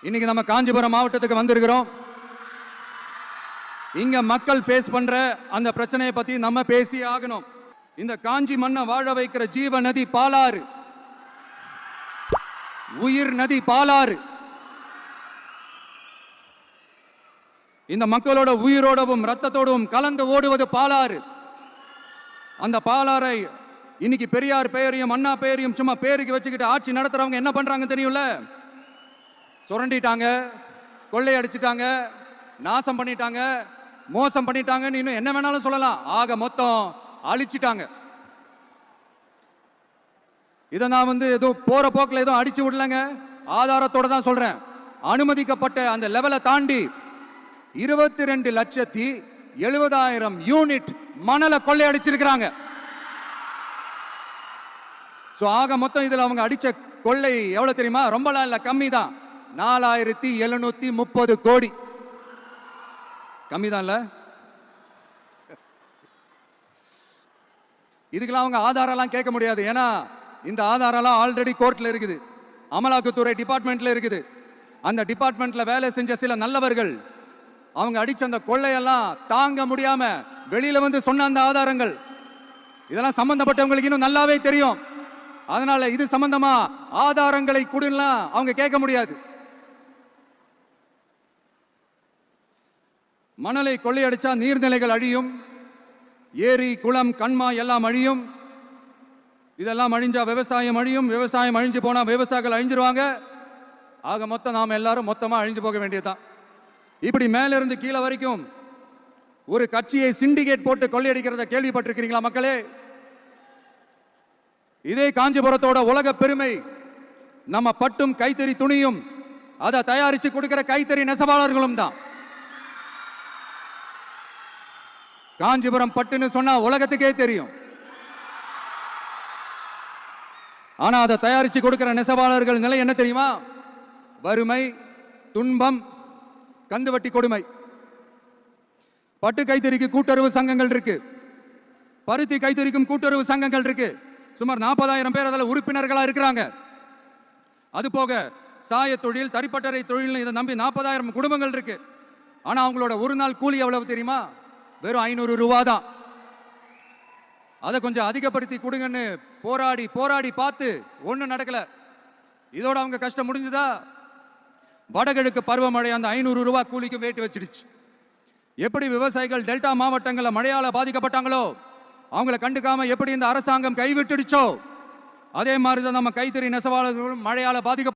இன்னைக்கு நம்ம காஞ்சிபுரம் மாவட்டத்துக்கு வந்திருக்கிறோம். இங்க மக்கள் ஃபேஸ் பண்ற அந்த பிரச்சனையை பத்தி நம்ம பேசி ஆகணும். இந்த காஞ்சி மண்ணை வாழ வைக்கிற ஜீவ நதி பாலாறு, உயிர் நதி பாலாறு. இந்த மக்களோட உயிரோடவும் ரத்தத்தோடவும் கலந்து ஓடுவது பாலாறு. அந்த பாலாறை இன்னைக்கு பெரியார் பெயரையும் அண்ணா பெயரையும் சும்மா பேருக்கு வச்சுக்கிட்டு ஆட்சி நடத்துறவங்க என்ன பண்றாங்க தெரியும்ல? சுரண்டிட்டாங்க, கொள்ளையடிச்சிட்டாங்க, நாசம் பண்ணிட்டாங்க, மோசம் பண்ணிட்டாங்கன்னு இன்னும் என்ன வேணாலும் சொல்லலாம். ஆக மொத்தம் அழிச்சிட்டாங்க. இதை நான் ஏதோ போற போக்கில் ஏதோ அடிச்சு விடலங்க, ஆதாரத்தோட தான் சொல்றேன். அனுமதிக்கப்பட்ட அந்த லெவலை தாண்டி 22,70,000 யூனிட் மணலை கொள்ளையடிச்சிருக்கிறாங்க. ஆக மொத்தம் இதுல அவங்க அடிச்ச கொள்ளை எவ்வளவு தெரியுமா? ரொம்பலாம் இல்ல, கம்மி தான். 4,730 கோடி. கம்மி தான் இல்ல? இதுக்கெல்லாம் அவங்க ஆதாரம்லாம் கேட்க முடியாது. ஏன்னா இந்த ஆதாரம்லாம் ஆல்ரெடி கோர்ட்ல இருக்குது, அமலாக்கத்துறை டிபார்ட்மெண்ட்ல இருக்குது. அந்த டிபார்ட்மெண்ட்ல வேலை செஞ்ச சில நல்லவர்கள் அவங்க அடிச்ச அந்த கொள்ளையெல்லாம் தாங்க முடியாம வெளியில வந்து சொன்ன அந்த ஆதாரங்கள் இதெல்லாம் சம்பந்தப்பட்டவங்களுக்கு இன்னும் நல்லாவே தெரியும். அதனால இது சம்பந்தமா ஆதாரங்களை கொடுலாம் அவங்க கேட்க முடியாது. மணலை கொள்ளையடிச்சா நீர்நிலைகள் அழியும், ஏரி குளம் கண்மா எல்லாம் அழியும். இதெல்லாம் அழிஞ்சா விவசாயம் அழியும், விவசாயம் அழிஞ்சு போனா விவசாயிகள் அழிஞ்சிருவாங்க. ஆக மொத்தம் நாம எல்லாரும் மொத்தமா அழிஞ்சு போக வேண்டியதுதான். இப்படி மேல இருந்து கீழே வரைக்கும் ஒரு கட்சியை சிண்டிகேட் போட்டு கொள்ளையடிக்கிறத கேள்விப்பட்டிருக்கிறீங்களா மக்களே? இதே காஞ்சிபுரத்தோட உலக பெருமை நம்ம பட்டும் கைத்தறி துணியும் அதை தயாரிச்சு கொடுக்கிற கைத்தறி நெசவாளர்களும் தான். காஞ்சிபுரம் பட்டுன்னு சொன்னா உலகத்துக்கே தெரியும். ஆனா அதை தயாரிச்சு கொடுக்கிற நெசவாளர்கள் நிலை என்ன தெரியுமா? வறுமை, துன்பம், கந்துவட்டி கொடுமை. பட்டு கைத்தறிக்கு கூட்டுறவு சங்கங்கள் இருக்கு, பருத்தி கைத்தறிக்கும் கூட்டுறவு சங்கங்கள் இருக்கு. சுமார் 40,000 பேர் அதில் உறுப்பினர்களா இருக்கிறாங்க. அது போக சாய தொழில், தறிப்பட்டறை தொழில் இதை நம்பி 40,000 குடும்பங்கள் இருக்கு. ஆனா அவங்களோட ஒரு நாள் கூலி எவ்வளவு தெரியுமா? வெறும் 500 ரூபா தான். அதை கொஞ்சம் அதிகப்படுத்தி கொடுங்கன்னு போராடி போராடி பார்த்து ஒன்றும் நடக்கல. இதோட அவங்க கஷ்டம் முடிஞ்சுதா? வடகிழக்கு பருவமழை அந்த 500 ரூபா கூலிக்கு வேட்டு வச்சிடுச்சு. எப்படி விவசாயிகள் டெல்டா மாவட்டங்களில் மழையால பாதிக்கப்பட்டாங்களோ அவங்கள கண்டுக்காம எப்படி இந்த அரசாங்கம் கைவிட்டுடுச்சோ அதே மாதிரி தான் நம்ம கைத்தறி நெசவாளர்களும் மழையால பாதிக்க